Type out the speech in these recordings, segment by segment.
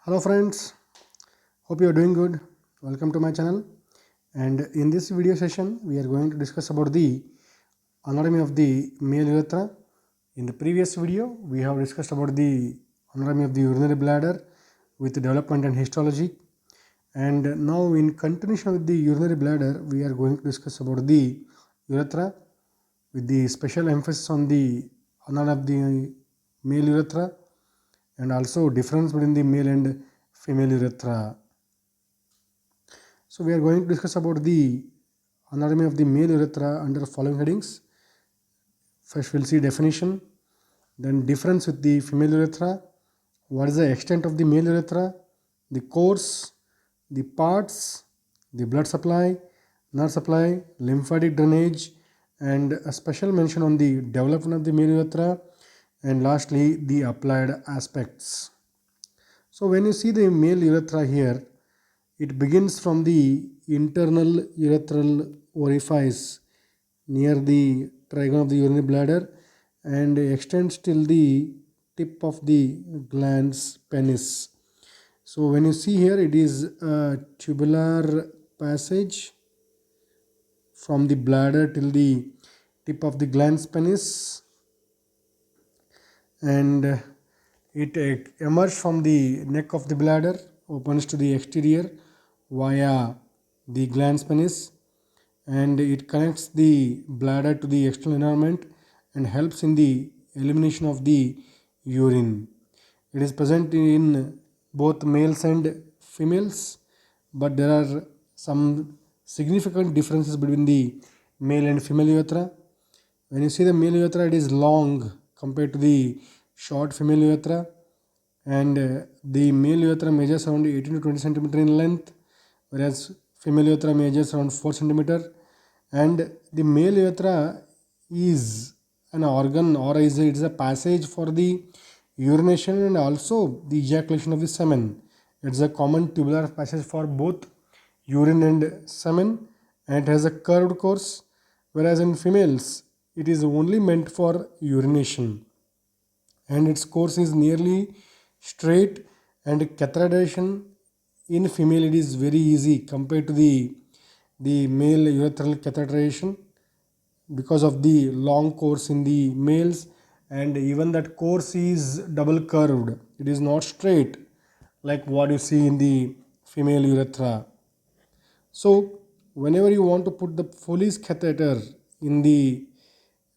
Hello friends, hope you are doing good. Welcome to my channel. And in this video session, we are going to discuss about the anatomy of the male urethra. In the previous video, we have discussed about the anatomy of the urinary bladder with development and histology. And now in continuation with the urinary bladder, we are going to discuss about the urethra with the special emphasis on the anatomy of the male urethra and also difference between the male and female urethra. So we are going to discuss about the anatomy of the male urethra under the following headings. First we'll see definition, then difference with the female urethra, what is the extent of the male urethra, the course, the parts, the blood supply, nerve supply, lymphatic drainage, and a special mention on the development of the male urethra, and lastly the applied aspects. So when you see the male urethra here, it begins from the internal urethral orifice near the trigon of the urinary bladder and extends till the tip of the glans penis. So when you see here, it is a tubular passage from the bladder till the tip of the glans penis, and it emerges from the neck of the bladder, opens to the exterior via the glans penis, and it connects the bladder to the external environment and helps in the elimination of the urine. It is present in both males and females, but there are some significant differences between the male and female urethra. When you see the male urethra, it is long compared to the short female urethra, and the male urethra measures around 18 to 20 centimeter in length, whereas female urethra measures around 4 centimeter. And the male urethra is an organ, or it is a passage for the urination and also the ejaculation of the semen. It's a common tubular passage for both urine and semen, and it has a curved course, whereas in females it is only meant for urination, and its course is nearly straight, and catheterization in female it is very easy compared to the male urethral catheterization because of the long course in the males, and even that course is double curved. It is not straight like what you see in the female urethra. So whenever you want to put the Foley's catheter in the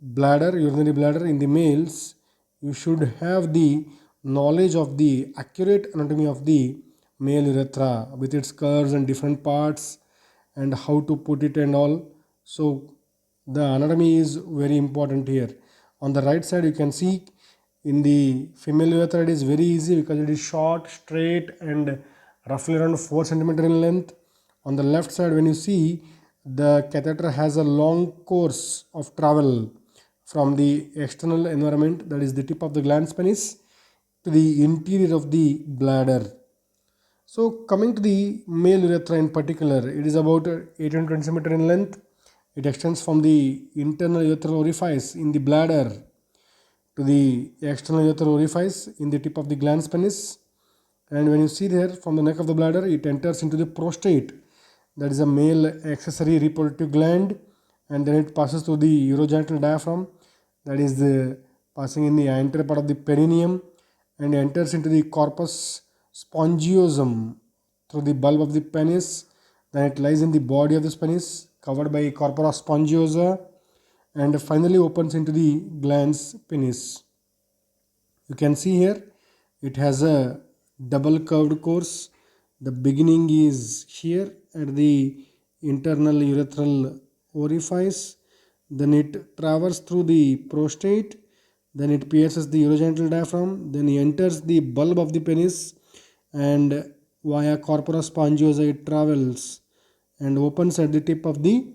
bladder, urinary bladder in the males, you should have the knowledge of the accurate anatomy of the male urethra with its curves and different parts and how to put it and all. So the anatomy is very important here. On the right side you can see in the female urethra it is very easy because it is short, straight, and roughly around 4 centimeter in length. On the left side, when you see, the catheter has a long course of travel from the external environment, that is the tip of the glans penis, to the interior of the bladder. So coming to the male urethra in particular, it is about 18 to 20 centimeter in length. It extends from the internal urethral orifice in the bladder to the external urethral orifice in the tip of the glans penis. And when you see there, from the neck of the bladder, it enters into the prostate, that is a male accessory reproductive gland, and then it passes through the urogenital diaphragm, that is the passing in the anterior part of the perineum, and enters into the corpus spongiosum through the bulb of the penis. Then it lies in the body of the penis covered by corpora spongiosa, and finally opens into the glans penis. You can see here it has a double curved course. The beginning is here at the internal urethral orifice, then it traverses through the prostate, then it pierces the urogenital diaphragm, then it enters the bulb of the penis, and via corpora spongiosa it travels and opens at the tip of the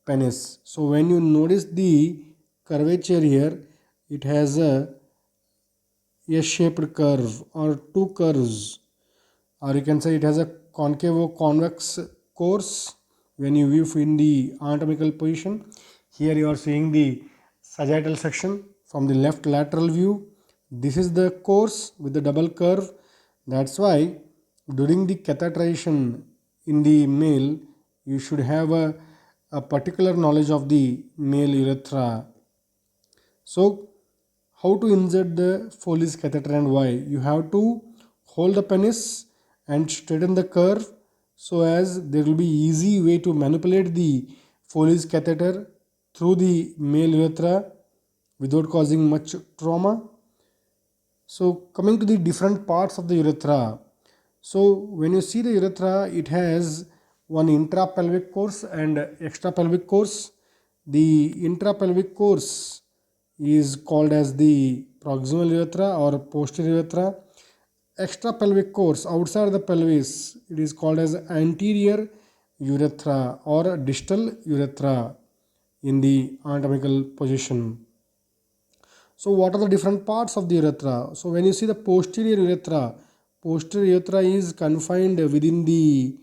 penis. So when you notice the curvature here, it has a S-shaped curve or two curves, or you can say it has a concavo-convex course. When you view in the anatomical position, here you are seeing the sagittal section from the left lateral view. This is the course with the double curve. That's why during the catheterization in the male, you should have a particular knowledge of the male urethra. So, how to insert the Foley's catheter and why? You have to hold the penis and straighten the curve so as there will be easy way to manipulate the Foley's catheter through the male urethra without causing much trauma. So coming to the different parts of the urethra. So when you see the urethra, it has one intrapelvic course and extrapelvic course. The intrapelvic course is called as the proximal urethra or posterior urethra. Extrapelvic course outside the pelvis, it is called as anterior urethra or distal urethra in the anatomical position. So what are the different parts of the urethra? So when you see the posterior urethra is confined within the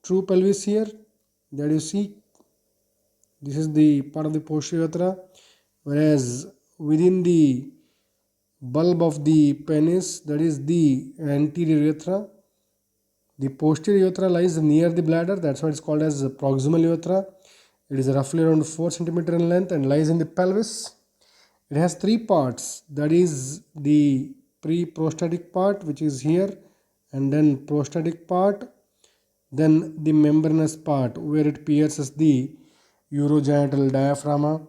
true pelvis here. That you see, this is the part of the posterior urethra, whereas within the bulb of the penis, that is the anterior urethra. The posterior urethra lies near the bladder, that's why it's called as proximal urethra. It is roughly around 4 centimeter in length and lies in the pelvis. It has three parts, that is the pre-prostatic part, which is here, and then prostatic part, then the membranous part where it pierces the urogenital diaphragm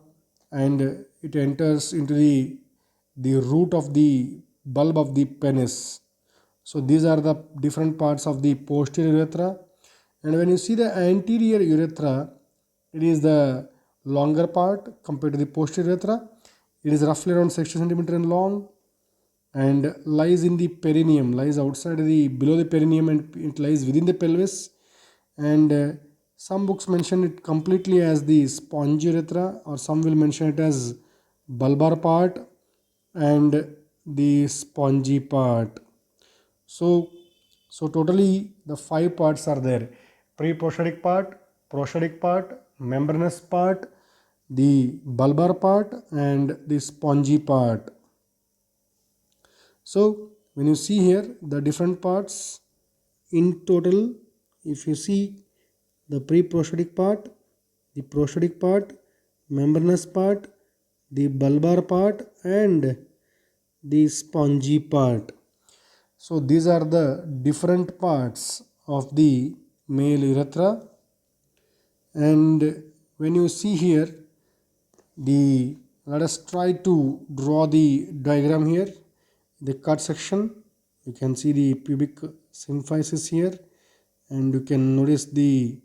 and it enters into the root of the bulb of the penis. So these are the different parts of the posterior urethra. And when you see the anterior urethra, it is the longer part compared to the posterior urethra. It is roughly around 60 centimeter in long and lies in the perineum, lies outside the below the perineum, and it lies within the pelvis. And some books mention it completely as the spongy urethra, or some will mention it as bulbar part and the spongy part. So, so totally the five parts are there: pre-prostatic part, prostatic part, membranous part, the bulbar part, and the spongy part. So when you see here the different parts in total, if you see the pre-prostatic part, the prostatic part, membranous part, the bulbar part, and the spongy part. So these are the different parts of the male urethra. And when you see here, let us try to draw the diagram here. The cut section, you can see the pubic symphysis here, and you can notice the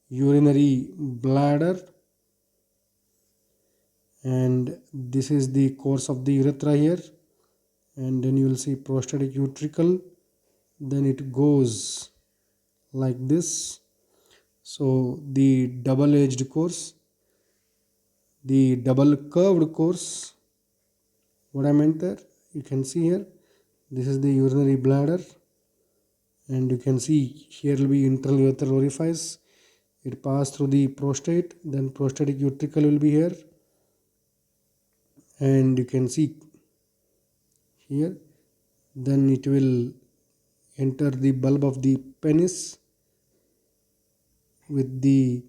urinary bladder, and this is the course of the urethra here, and then you will see prostatic utricle, then it goes like this. So the double-edged course, the double curved course, what I meant there, you can see here, this is the urinary bladder, and you can see here will be internal urethral orifice. It passes through the prostate, then prostatic utricle will be here, and you can see here, then it will enter the bulb of the penis with these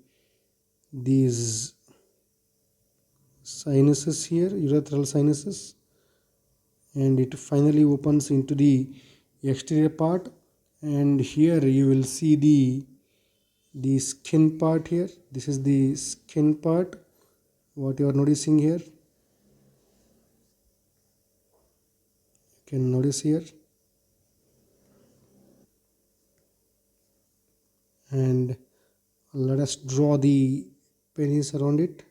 sinuses here, urethral sinuses, and it finally opens into the exterior part. And here you will see the skin part here. This is the skin part, what you are noticing here, you can notice here. And let us draw the penis around it.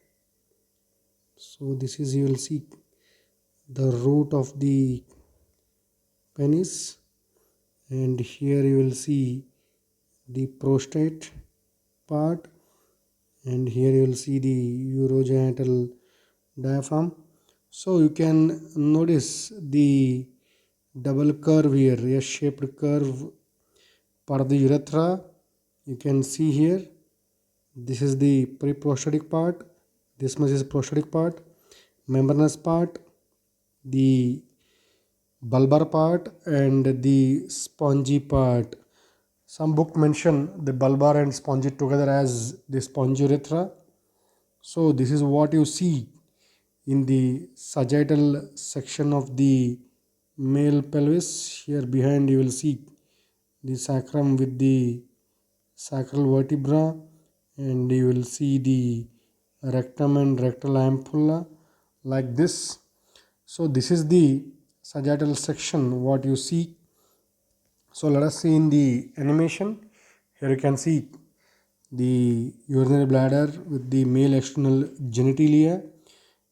So this is, you will see the root of the penis, and here you will see the prostate part, and here you will see the urogenital diaphragm. So you can notice the double curve here, a shaped curve part of the urethra. You can see here, this is the pre-prostatic part, this much is prostatic part, membranous part, the bulbar part, and the spongy part. Some book mention the bulbar and spongy together as the spongiurethra. So this is what you see in the sagittal section of the male pelvis. Here behind you will see the sacrum with the sacral vertebra, and you will see the rectum and rectal ampulla like this. So this is the sagittal section what you see. So let us see in the animation. Here you can see the urinary bladder with the male external genitalia,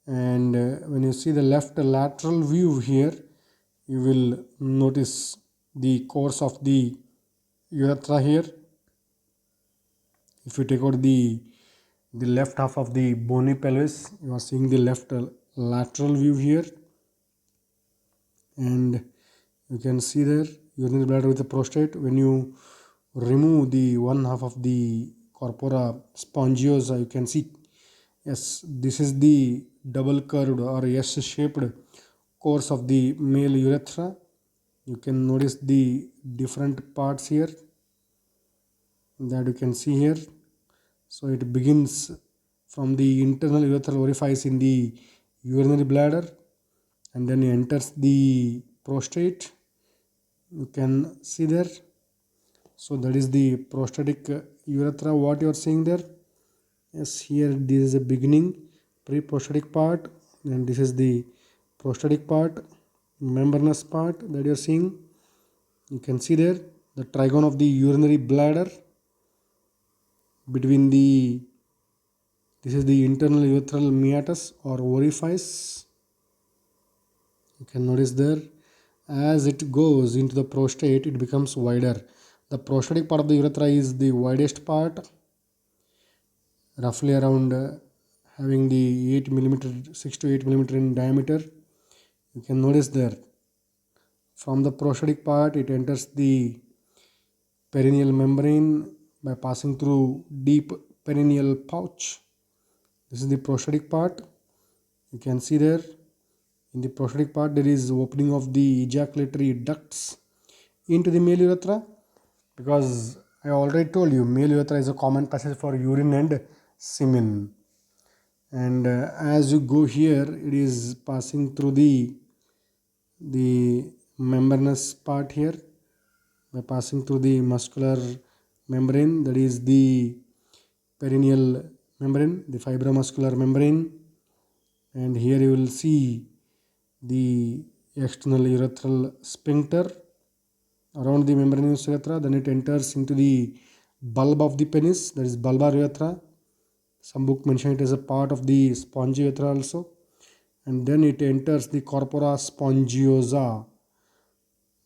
and when you see the left lateral view here, you will notice the course of the urethra here. If you take out the left half of the bony pelvis, you are seeing the left lateral view here, and you can see there urinary bladder with the prostate. When you remove the one half of the corpora spongiosa, you can see, yes, this is the double curved or S shaped course of the male urethra. You can notice the different parts here that you can see here. So it begins from the internal urethral orifice in the urinary bladder, and then enters the prostate. You can see there. So that is the prostatic urethra what you are seeing there. Yes, here this is a beginning pre-prostatic part, and this is the prostatic part, membranous part that you are seeing. You can see there the trigone of the urinary bladder between the, this is the internal urethral meatus or orifice. You can notice there, as it goes into the prostate, it becomes wider. The prostatic part of the urethra is the widest part, roughly around having the 8 millimeter, 6 to 8 millimeter in diameter. You can notice there, from the prostatic part it enters the perineal membrane by passing through deep perineal pouch. This is the prostatic part. You can see there in the prostatic part there is opening of the ejaculatory ducts into the male urethra, because I already told you male urethra is a common passage for urine and semen, and as you go here it is passing through the membranous part here by passing through the muscular membrane, that is the perineal membrane, the fibromuscular membrane, and here you will see the external urethral sphincter around the membranous urethra. Then it enters into the bulb of the penis, that is bulbar urethra. Some book mention it as a part of the spongy urethra also, and then it enters the corpora spongiosa,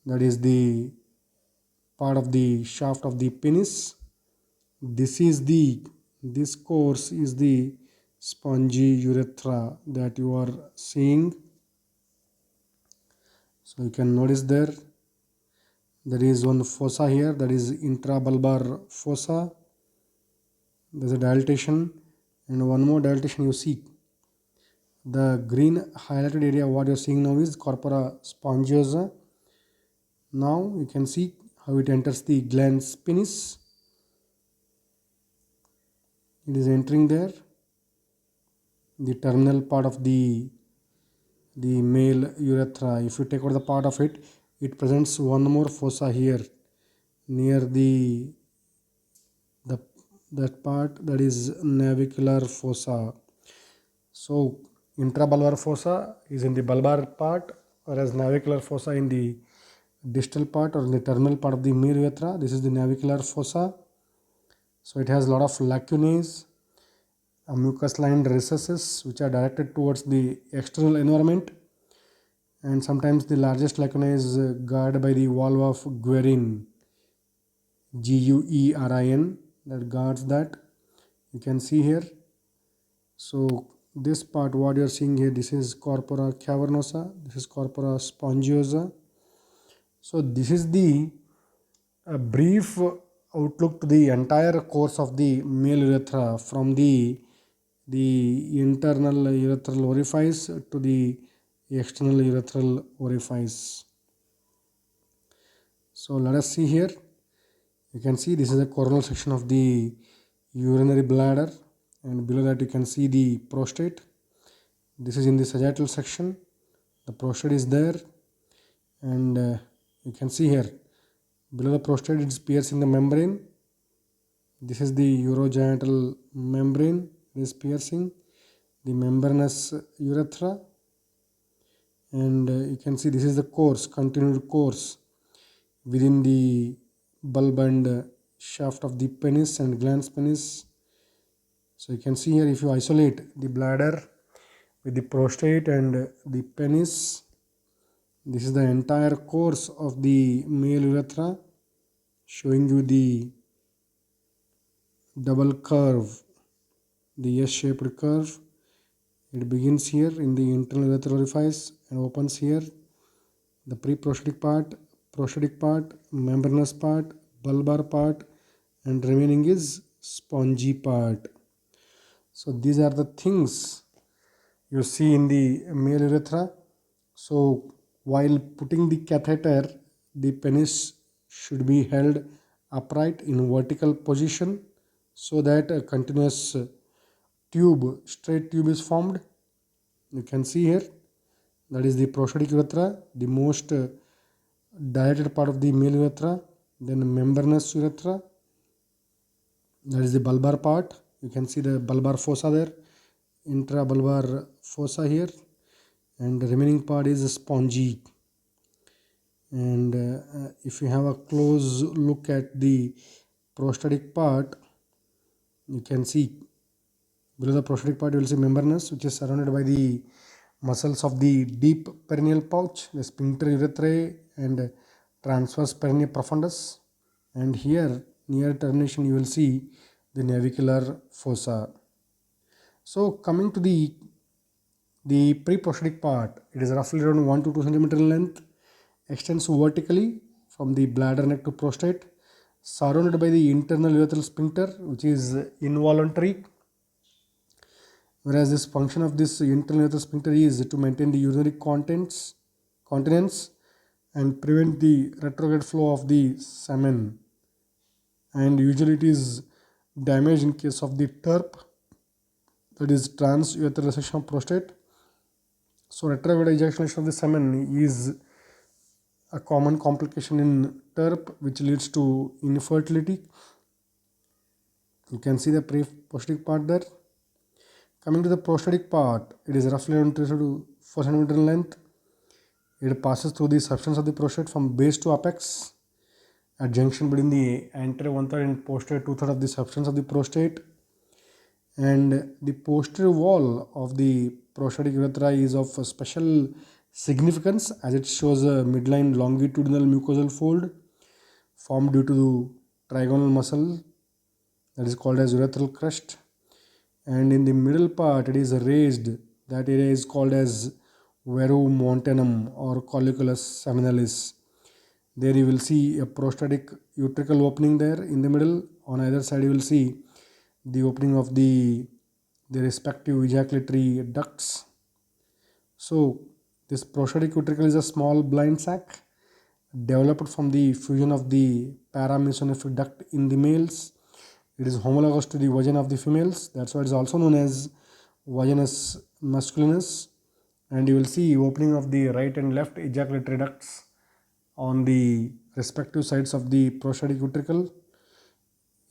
that is the part of the shaft of the penis. This course is the spongy urethra that you are seeing. So you can notice there is one fossa here, that is intrabulbar fossa. There's a dilatation, and one more dilatation you see. The green highlighted area what you are seeing now is corpora spongiosa. Now you can see how it enters the glans penis. It is entering there, the terminal part of the male urethra. If you take out the part of it, it presents one more fossa here near that part, that is navicular fossa. So intrabulbar fossa is in the bulbar part, whereas navicular fossa in the distal part or in the terminal part of the male urethra. This is the navicular fossa. So it has a lot of lacunae, mucus lined recesses which are directed towards the external environment, and sometimes the largest lacuna is guarded by the valve of Guerin, Guerin, that guards that. You can see here. So this part what you are seeing here, this is corpora cavernosa, this is corpora spongiosa. So this is the brief outlook to the entire course of the male urethra, from the internal urethral orifice to the external urethral orifice. So let us see here. You can see this is the coronal section of the urinary bladder, and below that you can see the prostate. This is in the sagittal section. The prostate is there, and you can see here below the prostate it is piercing the membrane. This is the urogenital membrane. It is piercing the membranous urethra, and you can see this is the course, continued course within the bulb and shaft of the penis and glans penis. So you can see here, if you isolate the bladder with the prostate and the penis, this is the entire course of the male urethra, showing you the double curve, the S-shaped curve. It begins here in the internal urethral orifice and opens here. The pre-prostatic part, membranous part, bulbar part, and remaining is spongy part. So these are the things you see in the male urethra. So while putting the catheter, the penis should be held upright in vertical position so that a continuous straight tube is formed. You can see here, that is the prostatic urethra, the most dilated part of the male urethra, then membranous urethra, that is the bulbar part. You can see the bulbar fossa there, intrabulbar fossa here, and the remaining part is spongy. And if you have a close look at the prostatic part, you can see below the prostatic part you will see membranous, which is surrounded by the muscles of the deep perineal pouch, the sphincter urethrae and transverse perineum profundus, and here near termination you will see the navicular fossa. So coming to the pre-prostatic part, it is roughly around 1 to 2 centimeter in length, extends vertically from the bladder neck to prostate, surrounded by the internal urethral sphincter, which is involuntary. Whereas this function of this internal urethral sphincter is to maintain the urinary continence and prevent the retrograde flow of the semen. And usually it is damaged in case of the TURP, that is transurethral section of prostate. So retrograde ejaculation of the semen is a common complication in TURP, which leads to infertility. You can see the pre-prostatic part there. Coming to the prostatic part, it is roughly around 3 to 4 cm in length. It passes through the substance of the prostate from base to apex at junction between the anterior 1/3 and posterior 2/3 of the substance of the prostate. And the posterior wall of the prostatic urethra is of special significance as it shows a midline longitudinal mucosal fold formed due to the trigonal muscle that is called as urethral crest. And in the middle part it is raised, that area is called as verumontanum or colliculus seminalis. There you will see a prostatic utricle opening there in the middle. On either side you will see the opening of the respective ejaculatory ducts. So this prostatic utricle is a small blind sac developed from the fusion of the paramesonephric duct in the males. It is homologous to the vagina of the females. That's why it is also known as vaginus masculinus. And you will see opening of the right and left ejaculatory ducts on the respective sides of the prostatic utricle.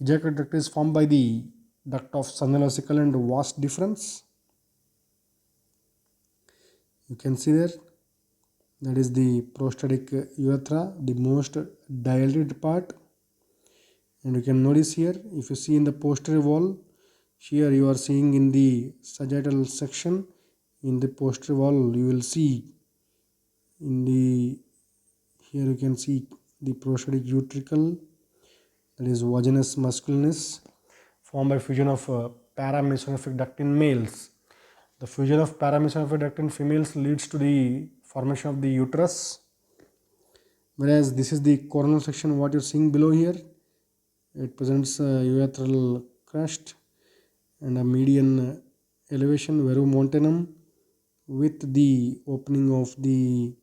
Ejaculatory duct is formed by the duct of Sunday-Lasical and vas deferens. You can see there, that is the prostatic urethra, the most dilated part. And you can notice here, if you see in the posterior wall, here you are seeing in the sagittal section, in the posterior wall you will see here you can see the prostatic utricle, that is vaginus masculinus, formed by fusion of paramesonephric duct in males. The fusion of paramesonephric duct in females leads to the formation of the uterus. Whereas this is the coronal section, what you are seeing below here. It presents a urethral crest and a median elevation verumontanum with the opening of the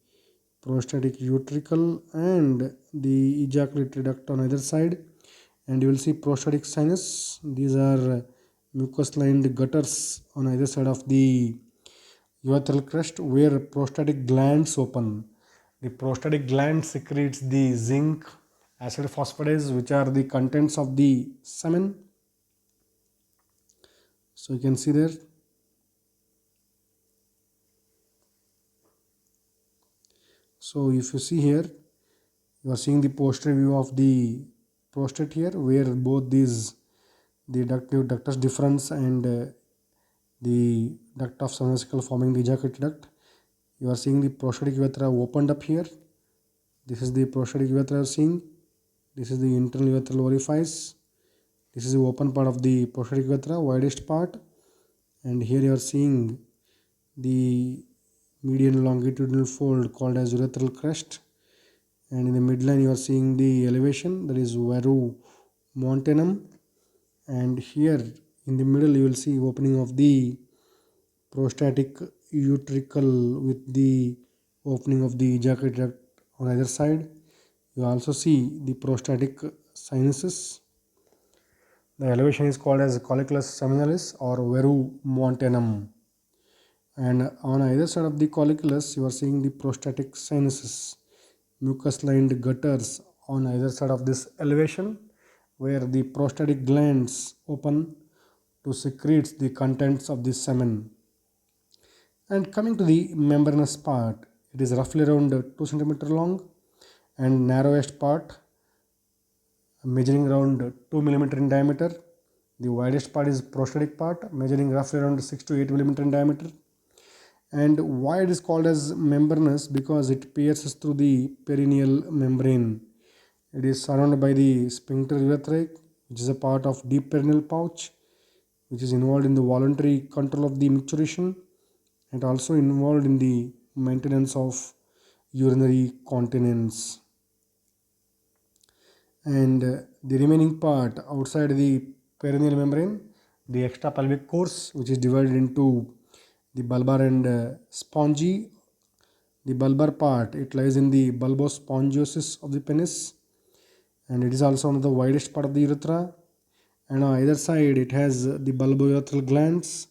prostatic utricle and the ejaculatory duct on either side. And you will see prostatic sinus. These are mucus lined gutters on either side of the urethral crest where prostatic glands open. The prostatic gland secretes the zinc acid phosphatase, which are the contents of the semen. So you can see there. So if you see here, you are seeing the posterior view of the prostate here, where both these, the ductus deferens and the duct of semivesicle forming the ejaculatory duct. You are seeing the prostatic urethra opened up here. This is the prostatic urethra you are seeing. This is the internal urethral orifice. This is the open part of the prostatic urethra, widest part. And here you are seeing the median longitudinal fold called as urethral crest. And in the midline you are seeing the elevation, that is varu montanum. And here in the middle you will see opening of the prostatic utricle with the opening of the ejaculatory duct on either side. You also see the prostatic sinuses. The elevation is called as colliculus seminalis or varu montanum. And on either side of the colliculus, you are seeing the prostatic sinuses, mucus lined gutters on either side of this elevation, where the prostatic glands open to secrete the contents of the semen. And coming to the membranous part, it is roughly around 2 centimeter long and narrowest part measuring around 2 millimeter in diameter. The widest part is prostatic part measuring roughly around 6 to 8 millimeter in diameter. And why it is called as membranous? Because it pierces through the perineal membrane. It is surrounded by the sphincter urethrae, which is a part of deep perineal pouch, which is involved in the voluntary control of the micturition and also involved in the maintenance of urinary continence. And the remaining part outside the perineal membrane, the extrapelvic course, which is divided into the bulbar and spongy. The bulbar part, it lies in the bulbospongiosis of the penis, and it is also one of the widest part of the urethra. And on either side it has the bulbourethral glands,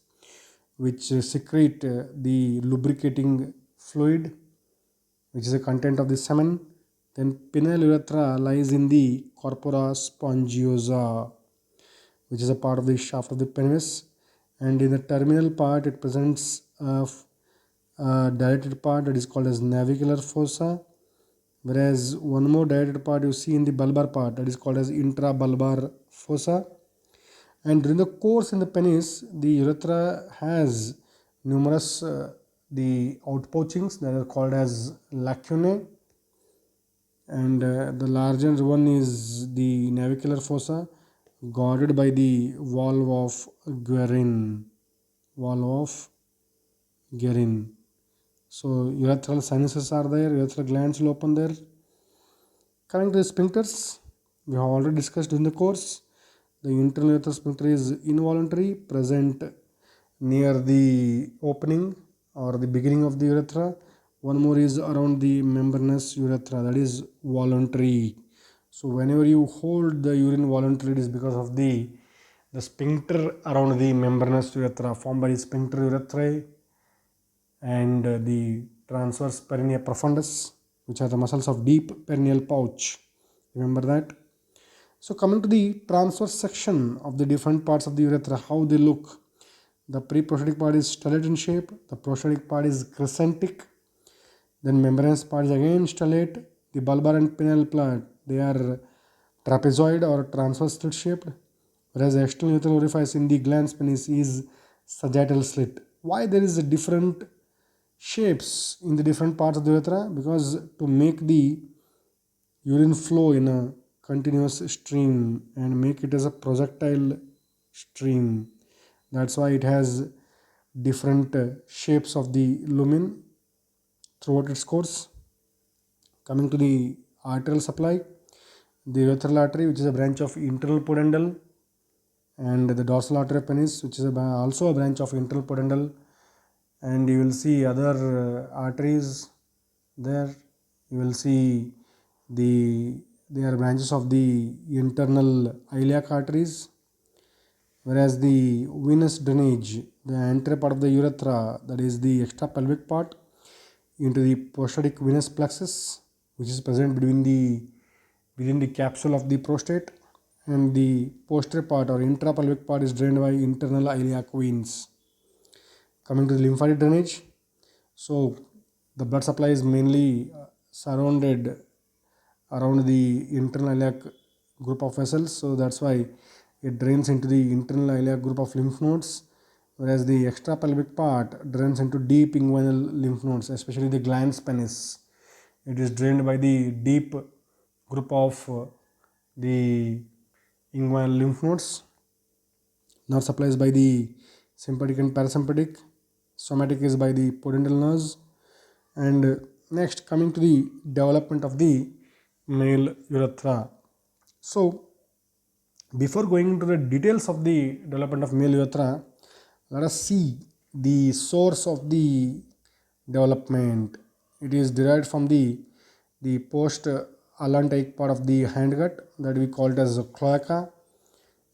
which secrete the lubricating fluid, which is a content of the semen. Then penile urethra lies in the corpora spongiosa, which is a part of the shaft of the penis. And in the terminal part, it presents a dilated part that is called as navicular fossa, whereas one more dilated part you see in the bulbar part, that is called as intrabulbar fossa. And during the course in the penis, the urethra has numerous the outpouchings that are called as lacunae, and the larger one is the navicular fossa, guarded by the valve of Guerin. So urethral sinuses are there, urethral glands will open there. Coming to the sphincters, we have already discussed in the course. The internal urethral sphincter is involuntary, present near the opening or the beginning of the urethra. One more is around the membranous urethra, that is voluntary. So whenever you hold the urine voluntarily, it is because of the sphincter around the membranous urethra formed by the sphincter urethrae and the transverse perineum profundus, which are the muscles of deep perineal pouch. Remember that. So coming to the transverse section of the different parts of the urethra, how they look. The pre-prostatic part is stellate in shape. The prostatic part is crescentic. Then membranous part is again stellate. The bulbar and penile part, they are trapezoid or transverse slit shaped. Whereas the external urethral orifice in the glans penis is sagittal slit. Why there is a different shapes in the different parts of the urethra? Because to make the urine flow in a continuous stream and make it as a projectile stream. That's why it has different shapes of the lumen throughout its course. Coming to the arterial supply, the urethral artery, which is a branch of internal pudendal, and the dorsal artery of penis, which is also a branch of internal pudendal. And you will see other arteries there. You will see the they are branches of the internal iliac arteries, whereas the venous drainage, the anterior part of the urethra, that is the extra pelvic part, into the prostatic venous plexus, which is present within the capsule of the prostate, and the posterior part or intrapelvic part is drained by internal iliac veins. Coming to the lymphatic drainage, so the blood supply is mainly surrounded around the internal iliac group of vessels, so that's why it drains into the internal iliac group of lymph nodes, whereas the extrapelvic part drains into deep inguinal lymph nodes, especially the glans penis. It is drained by the deep group of the inguinal lymph nodes. Nerve supply is by the sympathetic and parasympathetic. Somatic is by the pudendal nerves. And next, coming to the development of the male urethra. So before going into the details of the development of male urethra, let us see the source of the development. It is derived from the post allantoic part of the hindgut, that we call it as a cloaca,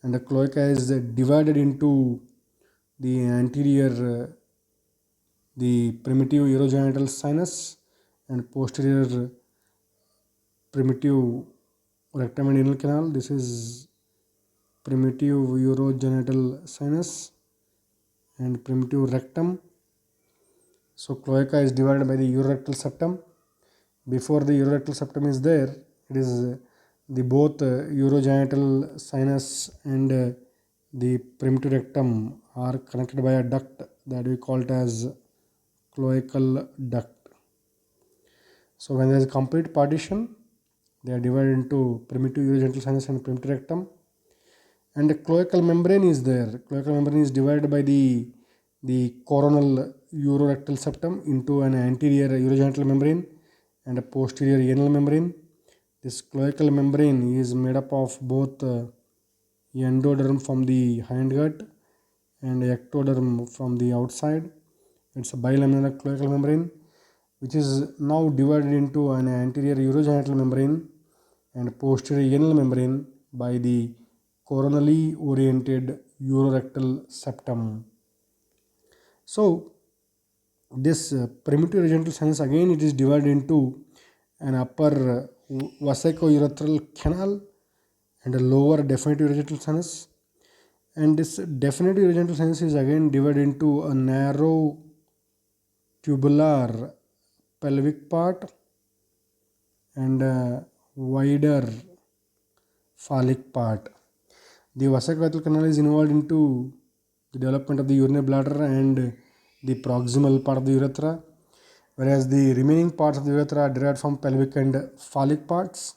and the cloaca is divided into the anterior the primitive urogenital sinus and posterior primitive rectum and anal canal. This is primitive urogenital sinus and primitive rectum. So cloaca is divided by the urorectal septum. Before the urorectal septum is there, it is the both urogenital sinus and the primitive rectum are connected by a duct that we call it as cloacal duct. So when there is a complete partition, they are divided into primitive urogenital sinus and primitive rectum, and the cloacal membrane is there. Cloacal membrane is divided by the coronal urorectal septum into an anterior urogenital membrane and a posterior anal membrane. This cloacal membrane is made up of both endoderm from the hindgut and ectoderm from the outside. It's a bilaminar cloacal membrane, which is now divided into an anterior urogenital membrane and posterior anal membrane by the coronally oriented urorectal septum. So this primitive urogenital sinus, again it is divided into an upper vesicourethral canal and a lower definitive urogenital sinus, and this definitive urogenital sinus is again divided into a narrow tubular pelvic part and a wider phallic part. The vesicourethral canal is involved into the development of the urinary bladder and the proximal part of the urethra, whereas the remaining parts of the urethra are derived from pelvic and phallic parts.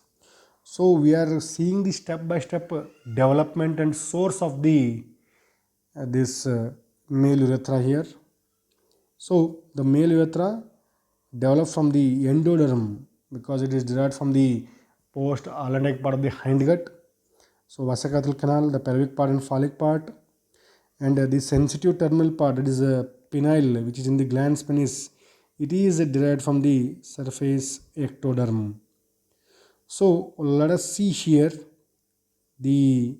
So we are seeing the step-by-step development and source of the this male urethra here. So the male urethra develops from the endoderm because it is derived from the post allantoic part of the hindgut. So vesicourethral canal, the pelvic part and phallic part, and the sensitive terminal part, it is a penile which is in the glans penis. It is derived from the surface ectoderm. So let us see here the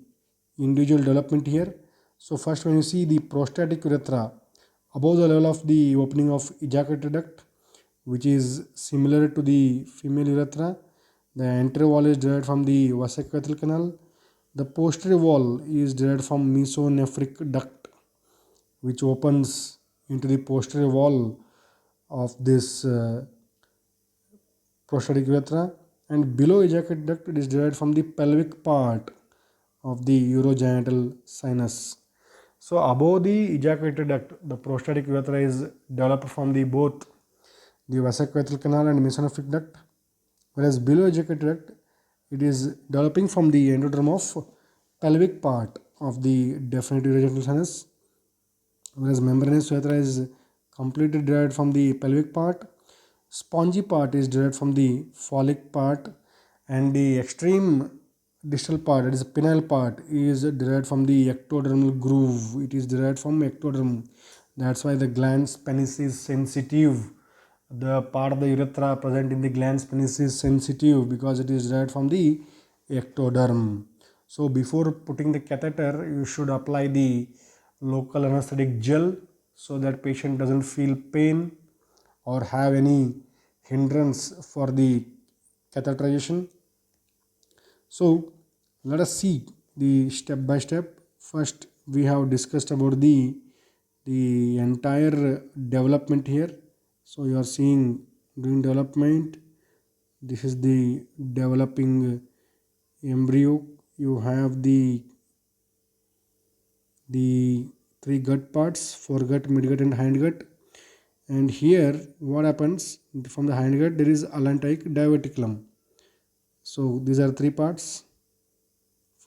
individual development here. So first, when you see the prostatic urethra above the level of the opening of ejaculatory duct, which is similar to the female urethra, the anterior wall is derived from the vesicourethral canal. The posterior wall is derived from mesonephric duct, which opens into the posterior wall of this prostatic urethra, and below ejaculatory duct it is derived from the pelvic part of the urogenital sinus. So above the ejaculatory duct, the prostatic urethra is developed from the both the vesicourethral canal and mesonephric duct, whereas below ejaculatory duct it is developing from the endoderm of pelvic part of the definitive urogenital sinus, whereas membranous urethra is completely derived from the pelvic part. Spongy part is derived from the phallic part, and the extreme distal part, that is the penile part, is derived from the ectodermal groove. It is derived from ectoderm. That's why the glans penis is sensitive. the part of the urethra present in the glans penis is sensitive because it is derived from the ectoderm. So before putting the catheter, you should apply the local anesthetic gel so that patient doesn't feel pain or have any hindrance for the catheterization. So let us see the step by step. First, we have discussed about the entire development here. So you are seeing during development, this is the developing embryo. You have the three gut parts, foregut, midgut and hindgut. And here what happens, from the hindgut there is allantoic diverticulum. So these are three parts,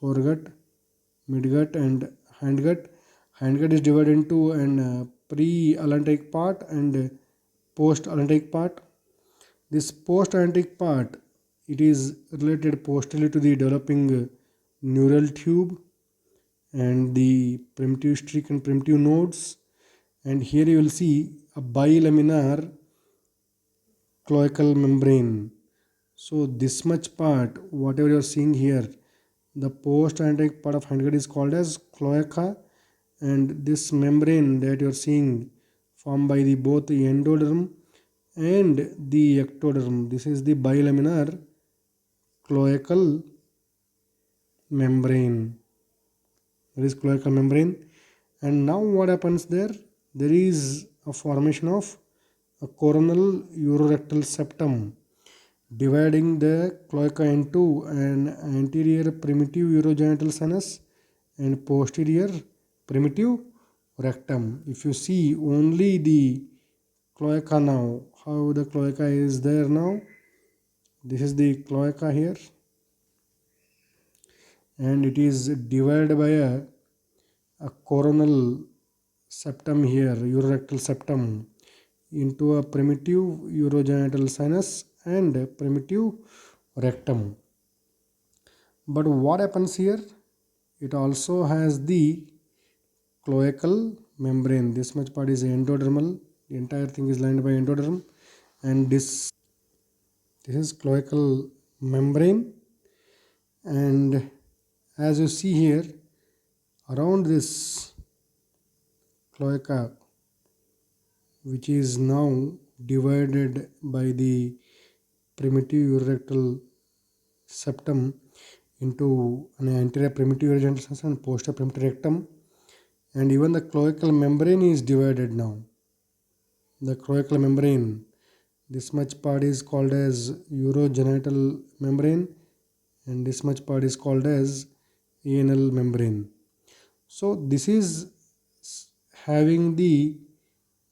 foregut, midgut and hindgut. Hindgut is divided into an pre-allantoic part and post-allantoic part. This post-allantoic part, it is related posteriorly to the developing neural tube and the primitive streak and primitive nodes. And here you will see a bilaminar cloacal membrane. So this much part, whatever you are seeing here, the post-allantoic part of hindgut is called as cloaca, and this membrane that you are seeing formed by the both the endoderm and the ectoderm, this is the bilaminar cloacal membrane. There is cloacal membrane, and now what happens there? There is a formation of a coronal urorectal septum dividing the cloaca into an anterior primitive urogenital sinus and posterior primitive rectum. If you see only the cloaca now, how the cloaca is there now, this is the cloaca here, and it is divided by a coronal septum here, urorectal septum, into a primitive urogenital sinus and primitive rectum. But what happens here? It also has the cloacal membrane. This much part is endodermal. The entire thing is lined by endoderm, and this is cloacal membrane. And as you see here, around this cloaca, which is now divided by the primitive urorectal septum into an anterior primitive urogenital sinus and posterior primitive rectum, and even the cloacal membrane is divided now. The cloacal membrane, this much part is called as urogenital membrane, and this much part is called as anal membrane. So this is having the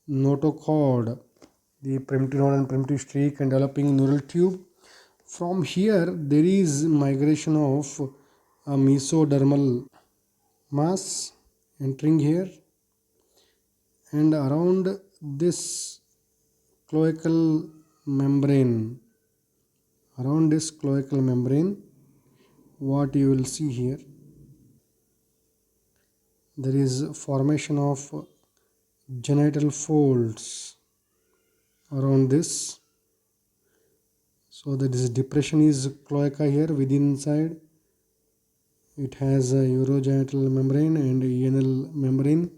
notochord, the primitive node and primitive streak and developing neural tube. From here there is migration of a mesodermal mass entering here, and around this cloacal membrane, what you will see here, there is formation of genital folds around this. So that this depression is cloaca here within inside. It has a urogenital membrane and anal membrane,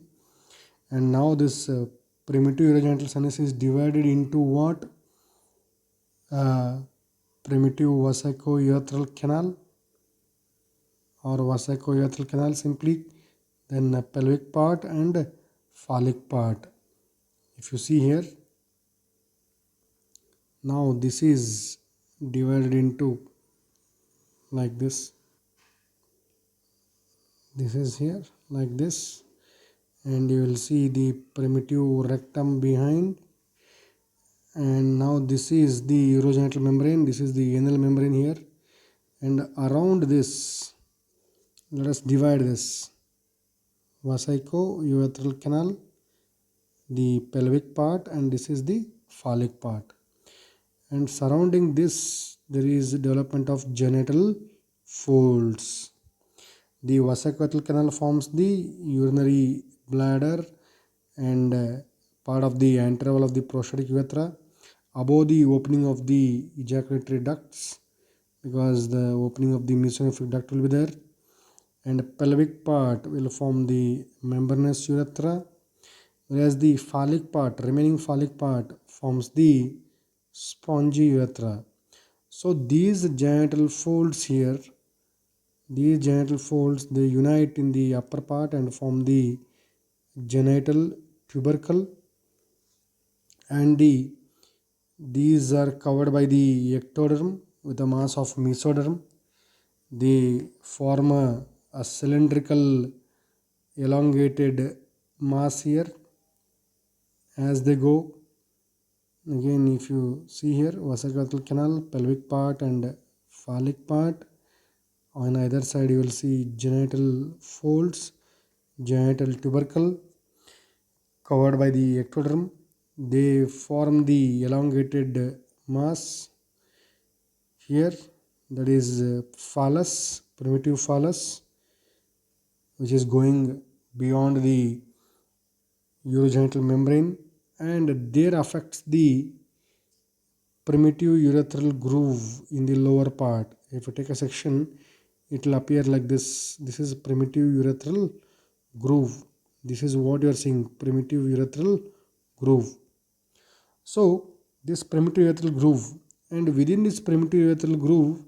and now this primitive urogenital sinus is divided into what? Primitive vesico-urethral canal or vesico-urethral canal simply, then a pelvic part and phallic part. If you see here, now this is divided into like this. This is here like this, and you will see the primitive rectum behind, and now this is the urogenital membrane, this is the anal membrane here, and around this let us divide this vesico-urethral canal, the pelvic part, and this is the phallic part, and surrounding this there is development of genital folds. The vesico-urethral canal forms the urinary bladder and part of the anterior wall of the prostatic urethra. above the opening of the ejaculatory ducts, because the opening of the mesonephrine duct will be there, and pelvic part will form the membranous urethra, whereas the phallic part, remaining phallic part, forms the spongy urethra. So these genital folds here, these genital folds, they unite in the upper part and form the genital tubercle, and these are covered by the ectoderm with a mass of mesoderm. They form a cylindrical elongated mass here as they go. Again, if you see here, vesical canal, pelvic part and phallic part. On either side you will see genital folds, genital tubercle covered by the ectoderm. They form the elongated mass here, that is phallus, primitive phallus, which is going beyond the urogenital membrane, and there affects the primitive urethral groove in the lower part. If you take a section, it will appear like this. This is primitive urethral groove. This is what you are seeing, primitive urethral groove. So this primitive urethral groove, and within this primitive urethral groove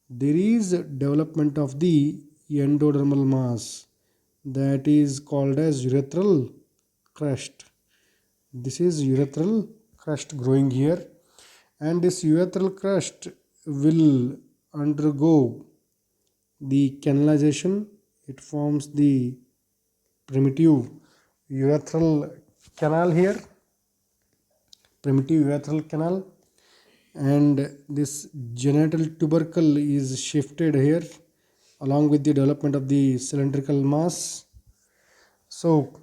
there is development of the endodermal mass, that is called as urethral crust. This is urethral crust growing here, and this urethral crust will undergo the canalization. It forms the primitive urethral canal here, primitive urethral canal, and this genital tubercle is shifted here along with the development of the cylindrical mass. So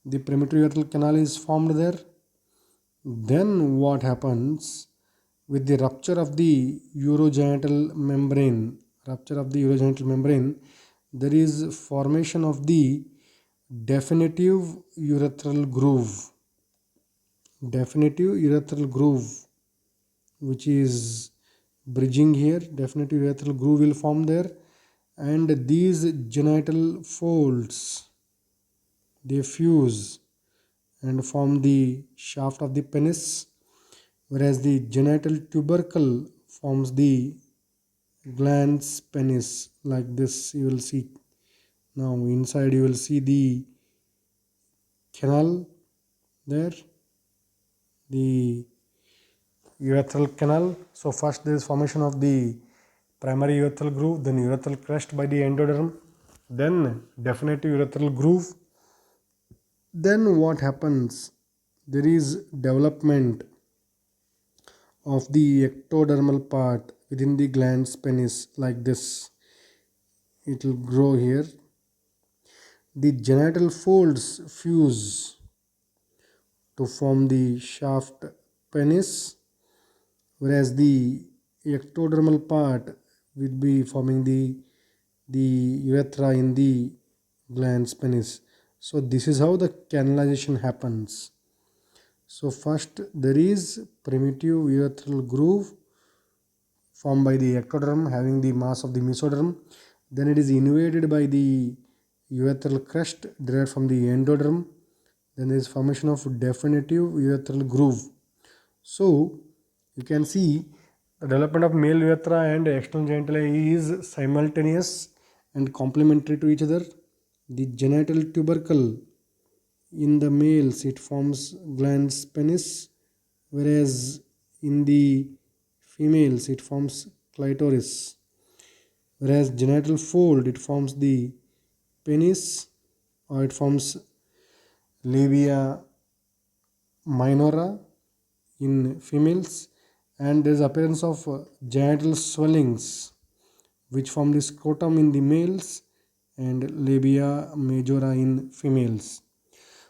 the primitive urethral canal is formed there. Then what happens with the rupture of the urogenital membrane? Rupture of the urogenital membrane, there is formation of the definitive urethral groove. Definitive urethral groove, which is bridging here. Definitive urethral groove will form there, and these genital folds, they fuse and form the shaft of the penis, whereas the genital tubercle forms the glans penis like this. You will see now inside, you will see the canal there, the urethral canal. So first there is formation of the primary urethral groove, then urethral crest by the endoderm, then definitive urethral groove. Then what happens? There is development of the ectodermal part within the glans penis like this. It will grow here. The genital folds fuse to form the shaft penis, whereas the ectodermal part will be forming the urethra in the glans penis. So this is how the canalization happens. So first there is primitive urethral groove formed by the ectoderm having the mass of the mesoderm. Then it is invaded by the urethral crest derived from the endoderm. Then there is formation of definitive urethral groove. So you can see the development of male urethra and external genitalia is simultaneous and complementary to each other. The genital tubercle in the males, it forms glans penis, whereas in the females it forms clitoris. Whereas genital fold, it forms the penis, or it forms labia minora in females, and there is appearance of genital swellings which form the scrotum in the males and labia majora in females.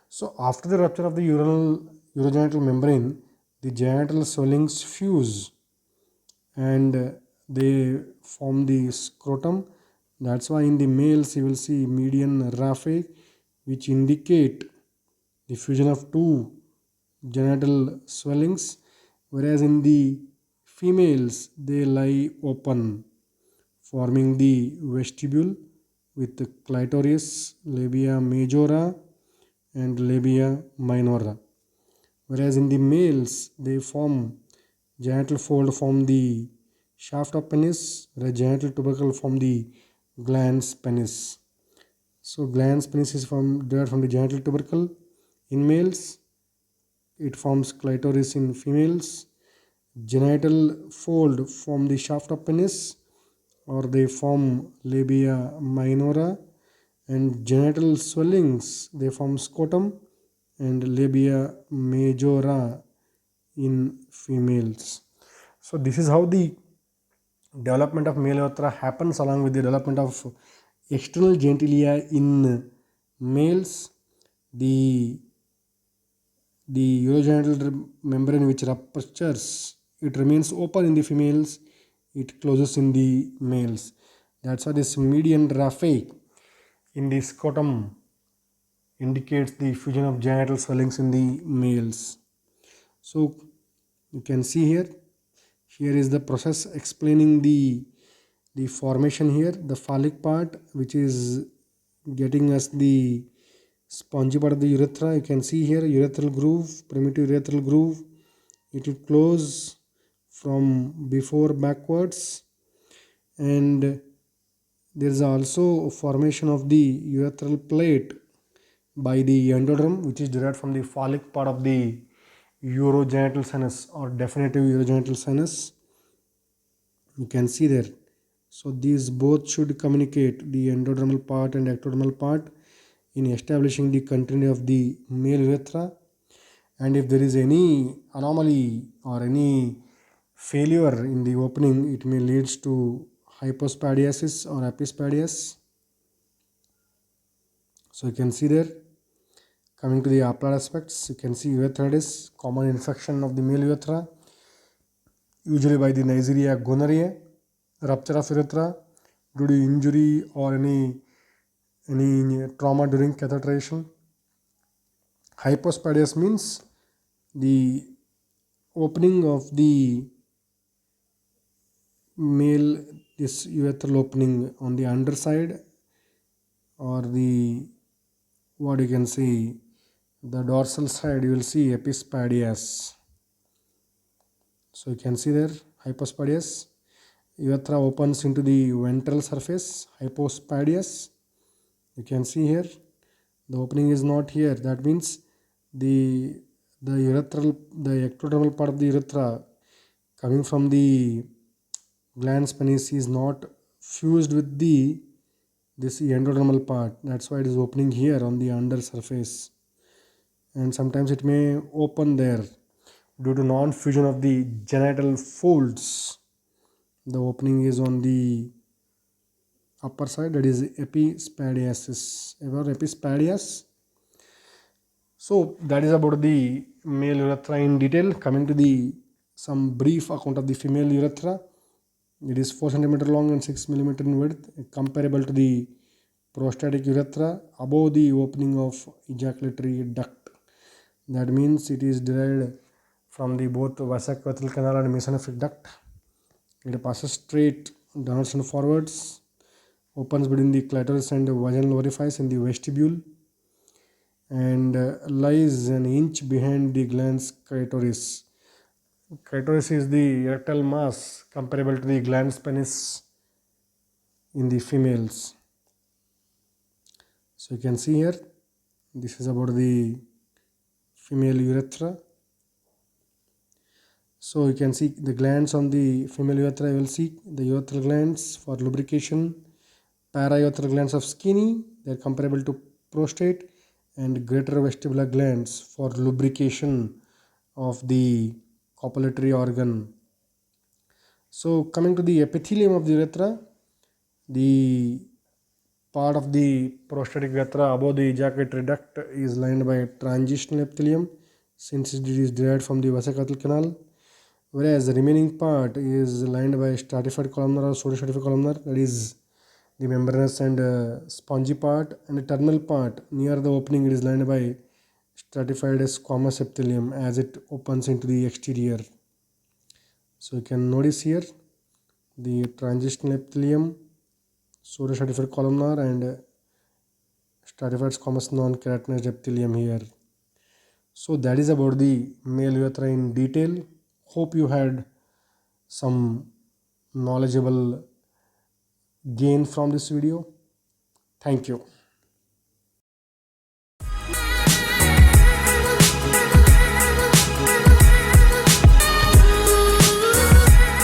So after the rupture of the urogenital membrane, the genital swellings fuse and they form the scrotum. That's why in the males you will see median raphe, which indicate the fusion of two genital swellings, whereas in the females they lie open, forming the vestibule with the clitoris, labia majora and labia minora, whereas in the males they form genital fold from the shaft of penis, whereas genital tubercle from the glans penis. So glans penis is derived from the genital tubercle in males, it forms clitoris in females, genital fold from the shaft of penis, or they form labia minora, and genital swellings they form scrotum and labia majora in females. So this is how the development of male urethra happens along with the development of external genitalia in males. The urogenital membrane which ruptures, it remains open in the females, it closes in the males. That's why this median raphe in the scrotum indicates the fusion of genital swellings in the males. So you can see here is the process explaining the formation here, the phallic part which is getting us the spongy part of the urethra. You can see here urethral groove, primitive urethral groove, it will close from before backwards, and there is also formation of the urethral plate by the endoderm which is derived from the phallic part of the urogenital sinus or definitive urogenital sinus. You can see there. So these both should communicate, the endodermal part and ectodermal part, in establishing the continuity of the male urethra. And if there is any anomaly or any failure in the opening, it may lead to hypospadiasis or epispadias. So you can see there. Coming to the applied aspects, you can see urethritis, common infection of the male urethra, usually by the Neisseria gonorrhea, rupture of urethra due to injury or any trauma during catheterization. Hypospadias means the opening of the male, this urethral opening on the underside, or the what you can see, the dorsal side, you will see epispadias. So you can see there hypospadias. Urethra opens into the ventral surface, hypospadias. You can see here the opening is not here. That means the ectodermal part of the urethra coming from the glans penis is not fused with this endodermal part. That's why it is opening here on the under surface, and sometimes it may open there due to non-fusion of the genital folds. The opening is on the upper side, that is epispadiasis or epispadias. So that is about the male urethra in detail. Coming to the some brief account of the female urethra. It is 4 cm long and 6 mm in width, comparable to the prostatic urethra above the opening of ejaculatory duct. That means it is derived from the both vesicourethral canal and mesonephric duct. It passes straight downwards and forwards, opens between the clitoris and the vaginal orifice in the vestibule, and lies an inch behind the glans clitoris. Clitoris is the erectile mass comparable to the glans penis in the females. So you can see here, this is about the female urethra. So you can see the glands on the female urethra. You will see the urethral glands for lubrication, paraurethral glands of Skinny, they are comparable to prostate, and greater vestibular glands for lubrication of the copulatory organ. So coming to the epithelium of the urethra, the part of the prostatic urethra above the ejaculatory duct is lined by a transitional epithelium, since it is derived from the vesicourethral canal, whereas the remaining part is lined by stratified columnar or pseudostratified columnar, that is the membranous and spongy part, and the terminal part near the opening it is lined by stratified squamous epithelium as it opens into the exterior. So you can notice here the transitional epithelium, pseudostratified columnar, and stratified squamous non-keratinized epithelium here. So that is about the male urethra in detail. Hope you had some knowledgeable gain from this video. Thank you.